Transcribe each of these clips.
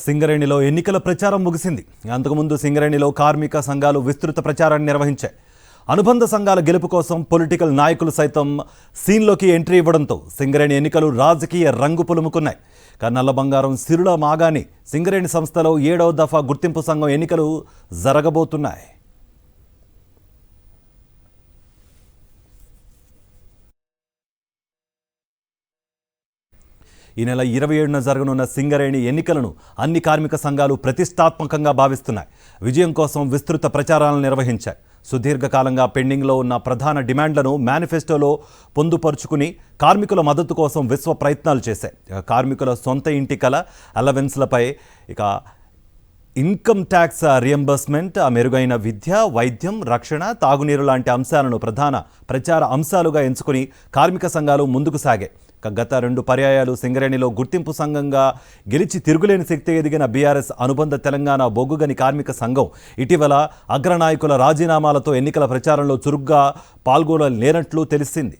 సింగరేణిలో ఎన్నికల ప్రచారం ముగిసింది. అంతకుముందు సింగరేణిలో కార్మిక సంఘాలు విస్తృత ప్రచారాన్ని నిర్వహించాయి. అనుబంధ సంఘాల గెలుపు కోసం పొలిటికల్ నాయకులు సైతం సీన్లోకి ఎంట్రీ ఇవ్వడంతో సింగరేణి ఎన్నికలు రాజకీయ రంగు పులుముకున్నాయి. నల్ల బంగారం సిరుల మాగాని సింగరేణి సంస్థలో 7వ దఫా గుర్తింపు సంఘం ఎన్నికలు జరగబోతున్నాయి. ఈ నెల 27న జరగనున్న సింగరేణి ఎన్నికలను అన్ని కార్మిక సంఘాలు ప్రతిష్టాత్మకంగా భావిస్తున్నాయి. విజయం కోసం విస్తృత ప్రచారాలను నిర్వహించాయి. సుదీర్ఘకాలంగా పెండింగ్లో ఉన్న ప్రధాన డిమాండ్లను మేనిఫెస్టోలో పొందుపరుచుకుని కార్మికుల మద్దతు కోసం విశ్వ ప్రయత్నాలు చేశాయి. కార్మికుల సొంత ఇంటి కల, అలవెన్స్లపై ఇన్కమ్ ట్యాక్స్ రియంబర్స్మెంట్, మెరుగైన విద్య, వైద్యం, రక్షణ, తాగునీరు లాంటి అంశాలను ప్రధాన ప్రచార అంశాలుగా ఎంచుకుని కార్మిక సంఘాలు ముందుకు సాగాయి. గత 2 పర్యాయాలు సింగరేణిలో గుర్తింపు సంఘంగా గెలిచి తిరుగులేని శక్తి ఎదిగిన బీఆర్ఎస్ అనుబంధ తెలంగాణ బొగ్గుగని కార్మిక సంఘం ఇటీవల అగ్రనాయకుల రాజీనామాలతో ఎన్నికల ప్రచారంలో చురుగ్గా పాల్గొనలేనట్లు తెలిసింది.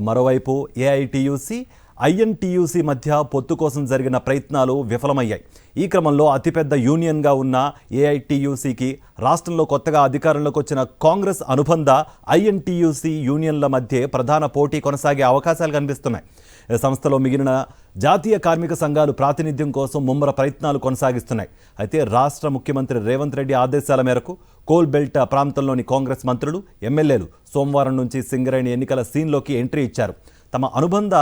మరోవైపు ఏఐటీయూసీ, ఐఎన్టీయూసీ మధ్య పొత్తు కోసం జరిగిన ప్రయత్నాలు విఫలమయ్యాయి. ఈ క్రమంలో అతిపెద్ద యూనియన్గా ఉన్న ఏఐటీయూసీకి రాష్ట్రంలో కొత్తగా అధికారంలోకి వచ్చిన కాంగ్రెస్ అనుబంధ ఐఎన్టీయూసీ యూనియన్ల మధ్య ప్రధాన పోటీ కొనసాగే అవకాశాలు కనిపిస్తున్నాయి. సంస్థలో మిగిలిన జాతీయ కార్మిక సంఘాలు ప్రాతినిధ్యం కోసం ముమ్మర ప్రయత్నాలు కొనసాగిస్తున్నాయి. అయితే రాష్ట్ర ముఖ్యమంత్రి రేవంత్ రెడ్డి ఆదేశాల మేరకు కోల్ బెల్ట్ ప్రాంతంలోని కాంగ్రెస్ మంత్రులు, ఎమ్మెల్యేలు సోమవారం నుంచి సింగరేణి ఎన్నికల సీన్లోకి ఎంట్రీ ఇచ్చారు. తమ అనుబంధ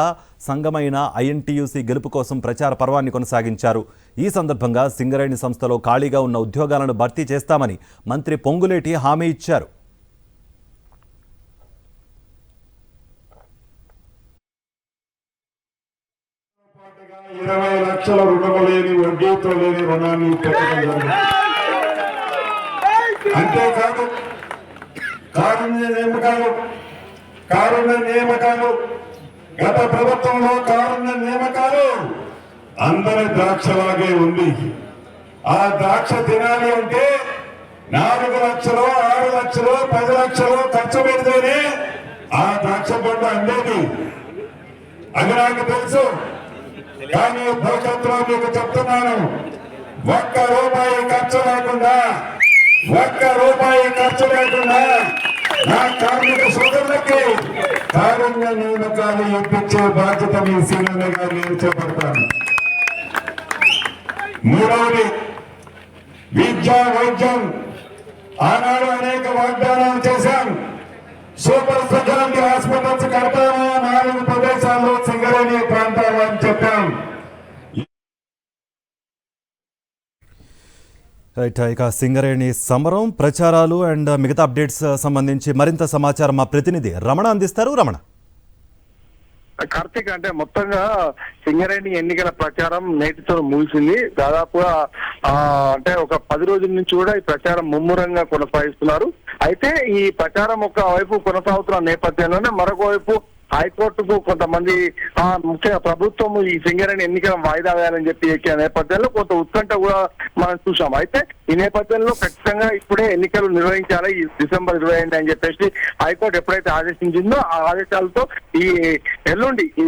సంఘమైన ఐఎన్టీయూసీ గెలుపు కోసం ప్రచార పర్వాన్ని కొనసాగించారు. ఈ సందర్భంగా సింగరేణి సంస్థలో ఖాళీగా ఉన్న ఉద్యోగాలను భర్తీ చేస్తామని మంత్రి పొంగులేటి హామీ ఇచ్చారు. లక్షల రుణము లేని వడ్డీతో లేని రుణాన్ని అంతేకాదు కారుణ్య నియామకాలు గత ప్రభుత్వంలో కారుణ్య నియామకాలు అందరి ద్రాక్షలాగే ఉంది. ఆ ద్రాక్ష తినాలి అంటే 4 లక్షలు, 6 లక్షలు, 10 లక్షలు ఖర్చు పెడితేనే ఆ ద్రాక్ష పండు అందేది. అది నాకు తెలుసు. కానీ భవిష్యత్తులో మీకు చెప్తున్నాను, ఒక్క రూపాయి ఖర్చు లేకుండా నా కార్మిక సోదరులకి కారుణ్య నియామకాలు ఇప్పించే బాధ్యత మీ సీనియర్గా నేను చేపడతాను. మూడవది విద్య, వైద్యం. ఆనాడు అనేక వాగ్దానాలు చేశాం. సూపర్ స్పెషాలిటీ హాస్పిటల్స్ కడతాము 4 ప్రదేశాల్లో సింగరేణి ప్రాంతాలు అని చెప్పాం. రైట్, ఇక సింగరేణి సమరం, ప్రచారాలు అండ్ మిగతా అప్డేట్స్ సంబంధించి మరింత సమాచారం మా ప్రతినిధి రమణ అందిస్తారు. రమణ. కార్తీక్, అంటే మొత్తంగా సింగరేణి ఎన్నికల ప్రచారం నేటితో ముగిసింది. దాదాపుగా అంటే ఒక 10 రోజుల నుంచి కూడా ఈ ప్రచారం ముమ్మరంగా కొనసాగిస్తున్నారు. అయితే ఈ ప్రచారం ఒక వైపు కొనసాగుతున్న నేపథ్యంలోనే మరొక వైపు హైకోర్టుకు కొంతమంది ముఖ్యంగా ప్రభుత్వం ఈ సింగరేణి ఎన్నికల వాయిదా వేయాలని చెప్పి ఎక్కిన నేపథ్యంలో కొంత ఉత్కంఠ కూడా మనం చూసాం. అయితే ఈ నేపథ్యంలో ఖచ్చితంగా ఇప్పుడే ఎన్నికలు నిర్వహించాలి ఈ డిసెంబర్ 25 అని చెప్పేసి హైకోర్టు ఎప్పుడైతే ఆదేశించిందో ఆ ఆదేశాలతో ఈ ఎల్లుండి ఈ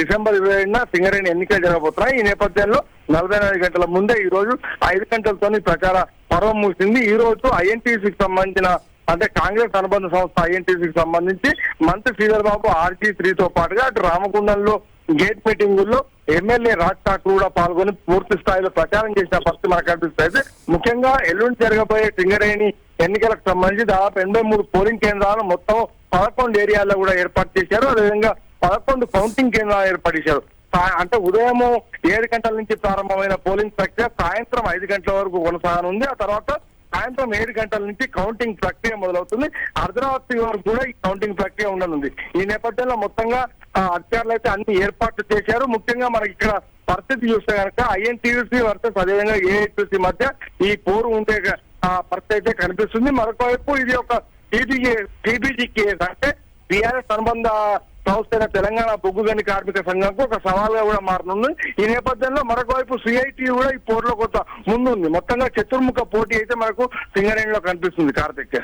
డిసెంబర్ 25న సింగరేణి ఎన్నికలు జరగబోతున్నాయి. ఈ నేపథ్యంలో 44 గంటల ముందే ఈ రోజు 5 గంటలతోని ప్రచార పర్వం ముగిసింది. ఈ రోజు ఐఎన్టీసీకి సంబంధించిన అంటే కాంగ్రెస్ అనుబంధ సంస్థ ఐఎన్టీసీకి సంబంధించి మంత్రి శ్రీధర్ బాబు RG3తో పాటుగా అటు రామగుండంలో గేట్ మీటింగుల్లో ఎమ్మెల్యే రాజ్ ఠాకూర్ కూడా పాల్గొని పూర్తి స్థాయిలో ప్రచారం చేసిన పరిస్థితి మనకు కనిపిస్తుంది. ముఖ్యంగా ఎల్లుండి జరగబోయే సింగరేణి ఎన్నికలకు సంబంధించి దాదాపు 83 పోలింగ్ కేంద్రాలను మొత్తం 11 ఏరియాల్లో కూడా ఏర్పాటు చేశారు. అదేవిధంగా 11 కౌంటింగ్ కేంద్రాలు ఏర్పాటు చేశారు. అంటే ఉదయం 7 గంటల నుంచి ప్రారంభమైన పోలింగ్ ప్రక్రియ సాయంత్రం 5 గంటల వరకు కొనసాగనుంది. ఆ తర్వాత సాయంత్రం 7 గంటల నుంచి కౌంటింగ్ ప్రక్రియ మొదలవుతుంది. అర్ధరాత్రి వరకు కూడా ఈ కౌంటింగ్ ప్రక్రియ ఉండనుంది. ఈ నేపథ్యంలో మొత్తంగా అధికారులు అయితే అన్ని ఏర్పాట్లు చేశారు. ముఖ్యంగా మనకి ఇక్కడ పరిస్థితి చూస్తే కనుక ఐఎన్టీయూసీ వర్సెస్ అదేవిధంగా ఏఐటీయూసీ మధ్య ఈ పోరు ఉండే పరిస్థితి అయితే కనిపిస్తుంది. మరొక వైపు ఇది ఒక టీబీజీ కేసు, అంటే బీఆర్ఎస్ అనుబంధ సంస్థ తెలంగాణ బొగ్గుగని కార్మిక సంఘంకు ఒక సవాల్గా కూడా మారనుంది. ఈ నేపథ్యంలో మరొక వైపు సిఐటి కూడా ఈ పోరులో కొంత ముందుంది. మొత్తంగా చతుర్ముఖ పోటీ అయితే మనకు సింగరేణిలో కనిపిస్తుంది. Karthik.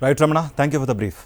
Right Ramana, thank you for the brief.